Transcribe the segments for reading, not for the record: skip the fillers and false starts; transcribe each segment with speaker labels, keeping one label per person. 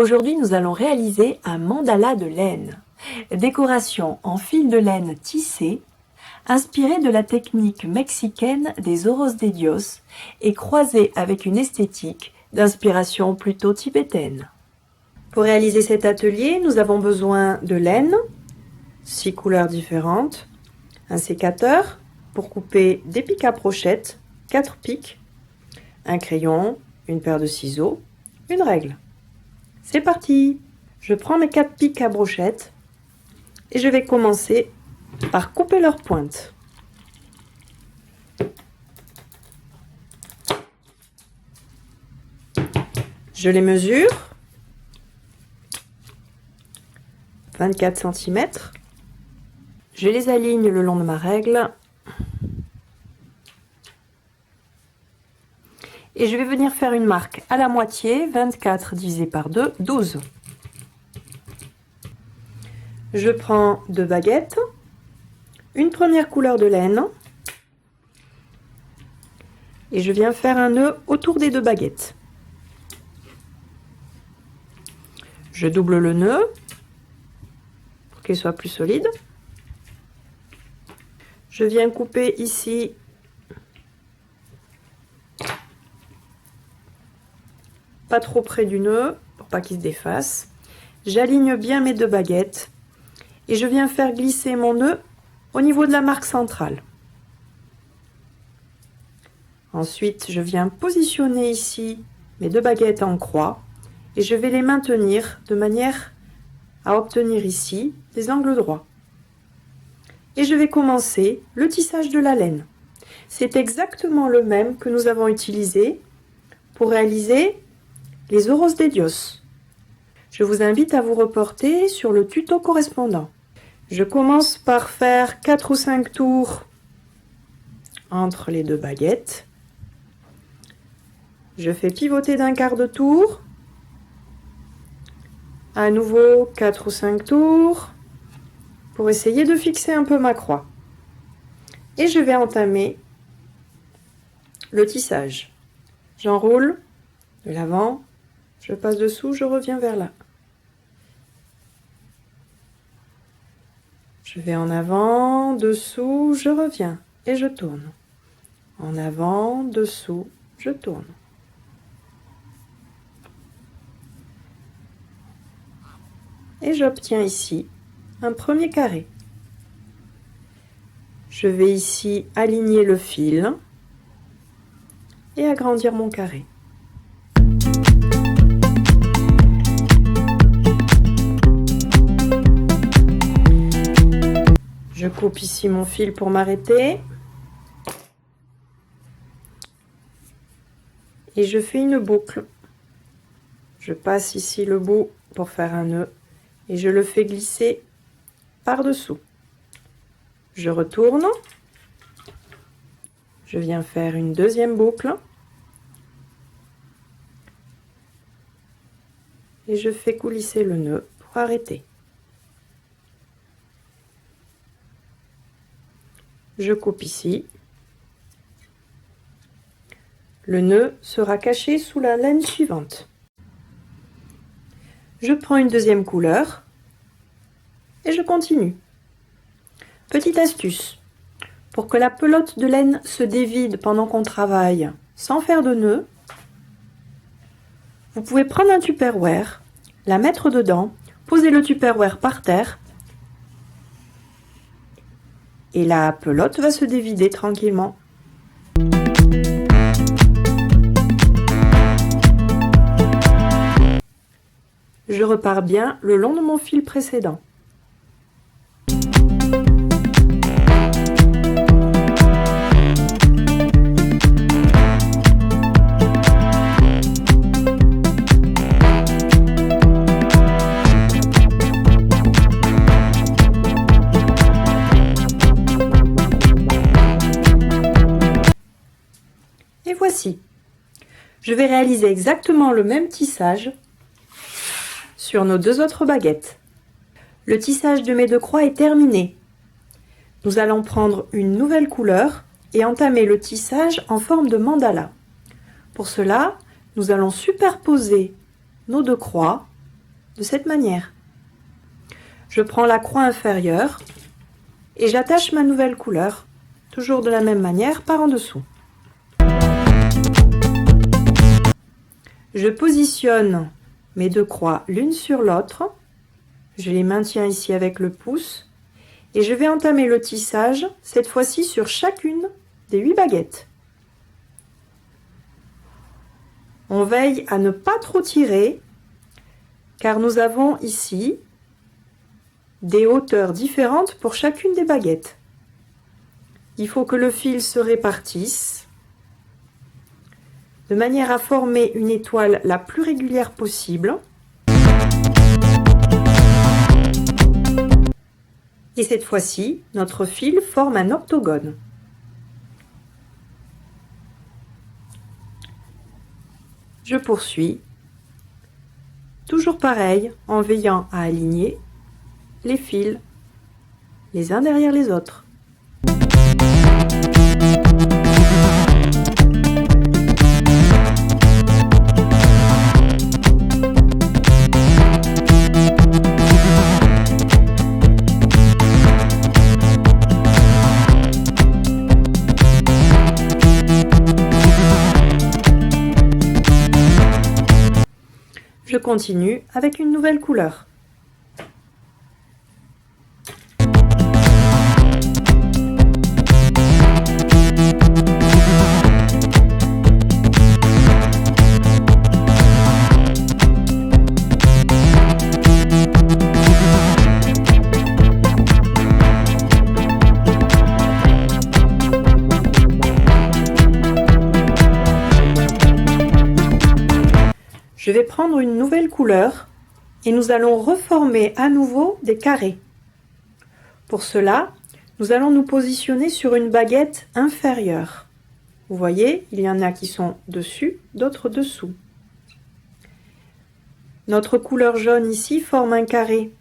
Speaker 1: Aujourd'hui, nous allons réaliser un mandala de laine. Décoration en fil de laine tissé, inspiré de la technique mexicaine des Ojos de Dios et croisé avec une esthétique d'inspiration plutôt tibétaine. Pour réaliser cet atelier, nous avons besoin de laine, 6 couleurs différentes, un sécateur pour couper des pics à brochette, 4 pics, un crayon, une paire de ciseaux, une règle. C'est parti! Je prends mes 4 pics à brochette et je vais commencer par couper leurs pointes. Je les mesure, 24 cm. Je les aligne le long de ma règle. Et je vais venir faire une marque à la moitié, 24 divisé par 2, 12. Je prends 2 baguettes, une première couleur de laine, et je viens faire un nœud autour des 2 baguettes. Je double le nœud pour qu'il soit plus solide. Je viens couper ici pas trop près du nœud pour pas qu'il se défasse. J'aligne bien mes 2 baguettes et je viens faire glisser mon nœud au niveau de la marque centrale. Ensuite, je viens positionner ici mes 2 baguettes en croix et je vais les maintenir de manière à obtenir ici des angles droits. Et je vais commencer le tissage de la laine. C'est exactement le même que nous avons utilisé pour réaliser les Ojos de Dios. Je vous invite à vous reporter sur le tuto correspondant. Je commence par faire 4 ou 5 tours entre les 2 baguettes. Je fais pivoter d'un quart de tour. À nouveau 4 ou 5 tours pour essayer de fixer un peu ma croix. Et je vais entamer le tissage. J'enroule de l'avant, je passe dessous, je reviens vers là. Je vais en avant, dessous, je reviens et je tourne. En avant, dessous, je tourne. Et j'obtiens ici un premier carré. Je vais ici aligner le fil et agrandir mon carré. Je coupe ici mon fil pour m'arrêter. Et je fais une boucle. Je passe ici le bout pour faire un nœud et je le fais glisser par-dessous. Je retourne. Je viens faire une deuxième boucle. Et je fais coulisser le nœud pour arrêter. Je coupe ici. Le nœud sera caché sous la laine suivante. Je prends une deuxième couleur et je continue. Petite astuce, pour que la pelote de laine se dévide pendant qu'on travaille sans faire de nœud, vous pouvez prendre un tupperware, la mettre dedans, poser le tupperware par terre et la pelote va se dévider tranquillement. Je repars bien le long de mon fil précédent. Et voici. Je vais réaliser exactement le même tissage sur nos 2 autres baguettes. Le tissage de mes 2 croix est terminé. Nous allons prendre une nouvelle couleur et entamer le tissage en forme de mandala. Pour cela, nous allons superposer nos 2 croix de cette manière. Je prends la croix inférieure et j'attache ma nouvelle couleur, toujours de la même manière, par en dessous. Je positionne mes deux croix l'une sur l'autre. Je les maintiens ici avec le pouce et je vais entamer le tissage, cette fois-ci sur chacune des 8 baguettes. On veille à ne pas trop tirer car nous avons ici des hauteurs différentes pour chacune des baguettes. Il faut que le fil se répartisse de manière à former une étoile la plus régulière possible. Et cette fois-ci, notre fil forme un octogone. Je poursuis, toujours pareil, en veillant à aligner les fils les uns derrière les autres. Je continue avec une nouvelle couleur. Je vais prendre une nouvelle couleur et nous allons reformer à nouveau des carrés. Pour cela, nous allons nous positionner sur une baguette inférieure. Vous voyez, il y en a qui sont dessus, d'autres dessous. Notre couleur jaune ici forme un carré.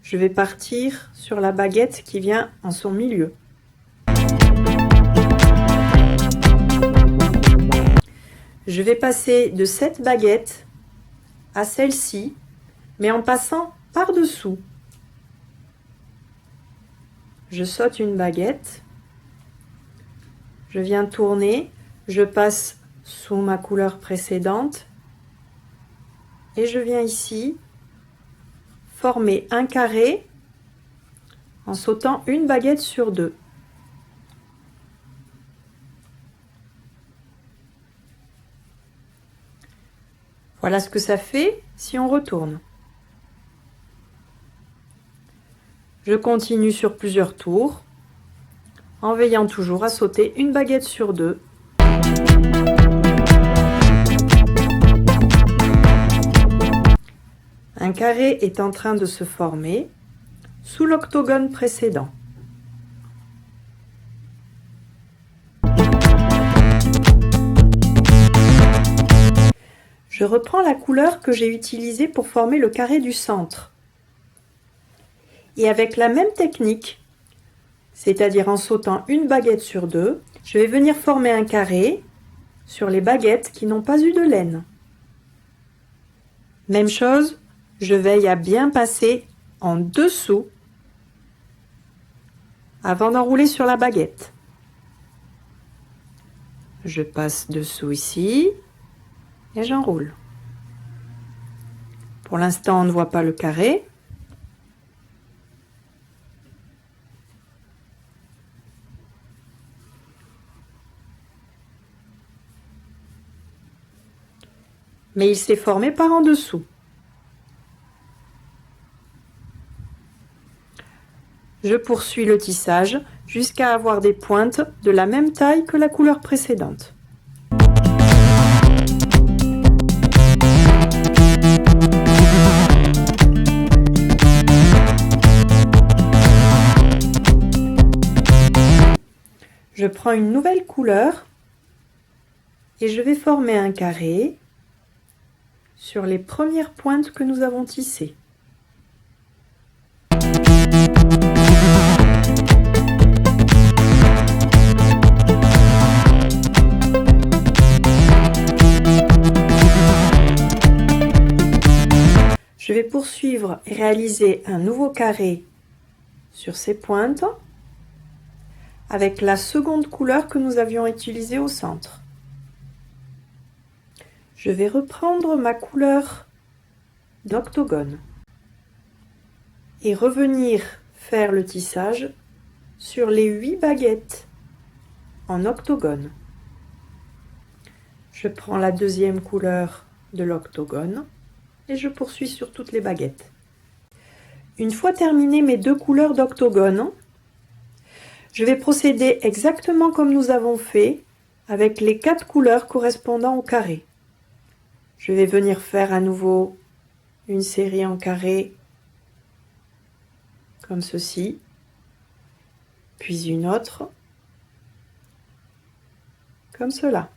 Speaker 1: Je vais partir sur la baguette qui vient en son milieu. Je vais passer de cette baguette à celle-ci, mais en passant par-dessous. Je saute une baguette, je viens tourner, je passe sous ma couleur précédente et je viens ici former un carré en sautant une baguette sur deux. Voilà ce que ça fait si on retourne. Je continue sur plusieurs tours, en veillant toujours à sauter une baguette sur deux. Un carré est en train de se former sous l'octogone précédent. Je reprends la couleur que j'ai utilisée pour former le carré du centre. Et avec la même technique, c'est-à-dire en sautant une baguette sur deux, je vais venir former un carré sur les baguettes qui n'ont pas eu de laine. Même chose, je veille à bien passer en dessous avant d'enrouler sur la baguette. Je passe dessous ici. Et j'enroule. Pour l'instant, on ne voit pas le carré. Mais il s'est formé par en dessous. Je poursuis le tissage jusqu'à avoir des pointes de la même taille que la couleur précédente. Je prends une nouvelle couleur et je vais former un carré sur les premières pointes que nous avons tissées. Je poursuivre et réaliser un nouveau carré sur ces pointes avec la seconde couleur que nous avions utilisée au centre. Je vais reprendre ma couleur d'octogone et revenir faire le tissage sur les 8 baguettes en octogone. Je prends la deuxième couleur de l'octogone et je poursuis sur toutes les baguettes. Une fois terminé mes 2 couleurs d'octogone, je vais procéder exactement comme nous avons fait avec les 4 couleurs correspondant au carré. Je vais venir faire à nouveau une série en carré comme ceci, puis une autre comme cela.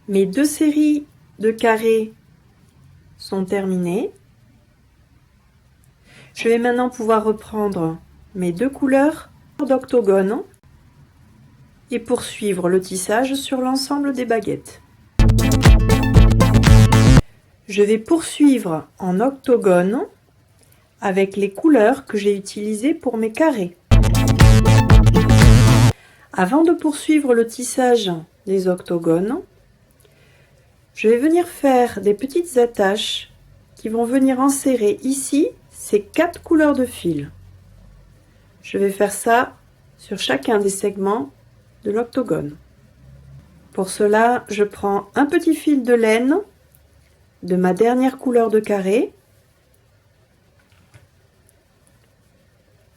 Speaker 1: Mes 2 séries de carrés sont terminées. Je vais maintenant pouvoir reprendre mes 2 couleurs d'octogone et poursuivre le tissage sur l'ensemble des baguettes. Je vais poursuivre en octogone avec les couleurs que j'ai utilisées pour mes carrés. Avant de poursuivre le tissage des octogones, je vais venir faire des petites attaches qui vont venir enserrer ici ces 4 couleurs de fil. Je vais faire ça sur chacun des segments de l'octogone. Pour cela, je prends un petit fil de laine de ma dernière couleur de carré.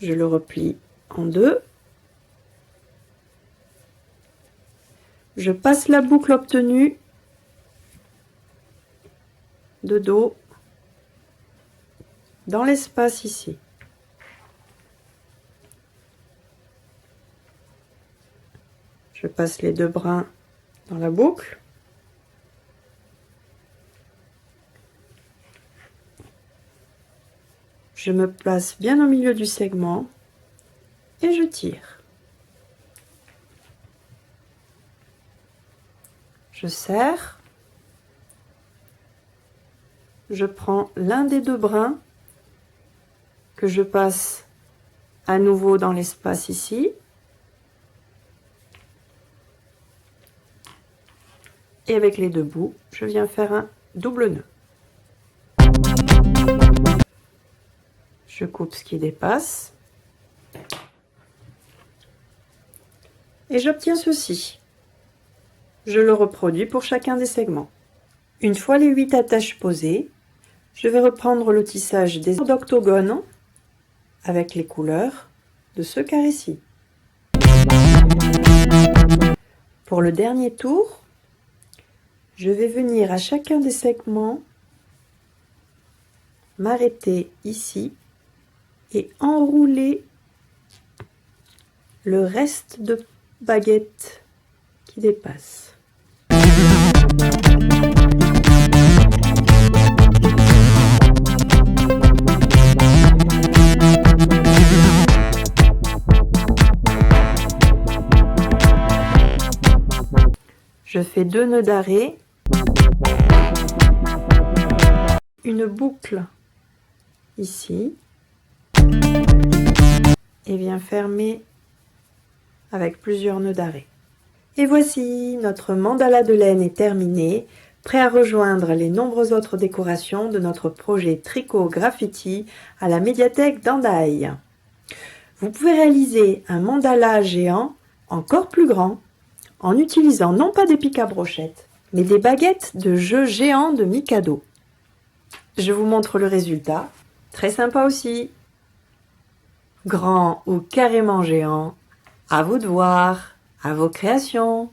Speaker 1: Je le replie en 2. Je passe la boucle obtenue de dos dans l'espace ici. Je passe les 2 brins dans la boucle. Je me place bien au milieu du segment et je tire. Je serre. Je prends l'un des 2 brins que je passe à nouveau dans l'espace ici. Et avec les 2 bouts, je viens faire un double nœud. Je coupe ce qui dépasse. Et j'obtiens ceci. Je le reproduis pour chacun des segments. Une fois les 8 attaches posées, je vais reprendre le tissage des octogones avec les couleurs de ce carré-ci. Pour le dernier tour, je vais venir à chacun des segments m'arrêter ici et enrouler le reste de baguettes qui dépassent. Je fais 2 nœuds d'arrêt, une boucle ici et viens fermer avec plusieurs nœuds d'arrêt. Et voici, notre mandala de laine est terminé, prêt à rejoindre les nombreuses autres décorations de notre projet Tricot Graffiti à la médiathèque d'Hendaye. Vous pouvez réaliser un mandala géant encore plus grand en utilisant non pas des pics à brochettes, mais des baguettes de jeu géants de Mikado. Je vous montre le résultat, très sympa aussi. Grand ou carrément géant, à vous de voir, à vos créations.